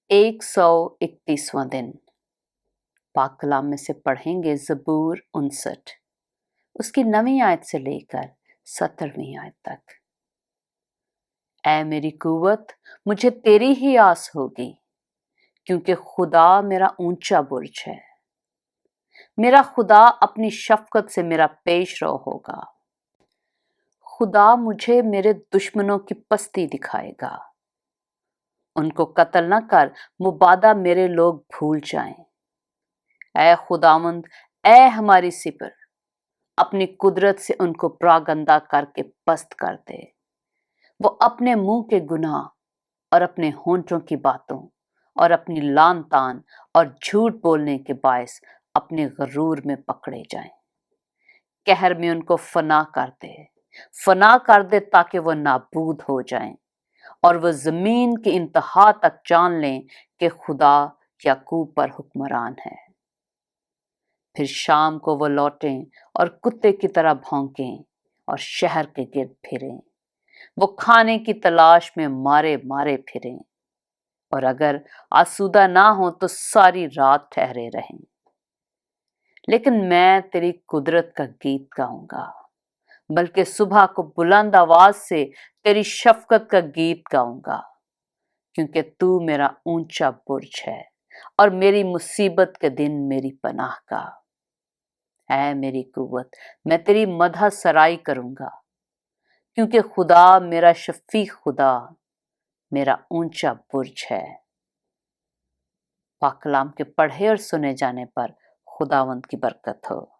131واں دن پاک کلام میں سے پڑھیں گے زبور 59، اس کی 9ویں آیت سے لے کر 17ویں آیت تک۔ اے میری قوت، مجھے تیری ہی آس ہوگی، کیونکہ خدا میرا اونچا برج ہے۔ میرا خدا اپنی شفقت سے میرا پیش رو ہوگا۔ خدا مجھے میرے دشمنوں کی پستی دکھائے گا۔ ان کو قتل نہ کر، مبادا میرے لوگ بھول جائیں۔ اے خداوند، اے ہماری سپر، اپنی قدرت سے ان کو پراگندہ کر کے پست کر دے۔ وہ اپنے منہ کے گناہ اور اپنے ہونٹوں کی باتوں اور اپنی لان تان اور جھوٹ بولنے کے باعث اپنے غرور میں پکڑے جائیں۔ قہر میں ان کو فنا کر دے تاکہ وہ نابود ہو جائیں، اور وہ زمین کی انتہا تک جان لیں کہ خدا یعقوب پر حکمران ہے۔ پھر شام کو وہ لوٹیں اور کتے کی طرح بھونکیں اور شہر کے گرد پھریں۔ وہ کھانے کی تلاش میں مارے مارے پھریں، اور اگر آسودہ نہ ہوں تو ساری رات ٹھہرے رہیں۔ لیکن میں تیری قدرت کا گیت گاؤں گا، بلکہ صبح کو بلند آواز سے تیری شفقت کا گیت گاؤں گا، کیونکہ تو میرا اونچا برج ہے اور میری مصیبت کے دن میری پناہ کا۔ اے میری قوت، میں تیری مدح سرائی کروں گا، کیونکہ خدا میرا شفیع خدا میرا اونچا برج ہے۔ پاک کلام کے پڑھے اور سنے جانے پر خداوند کی برکت ہو۔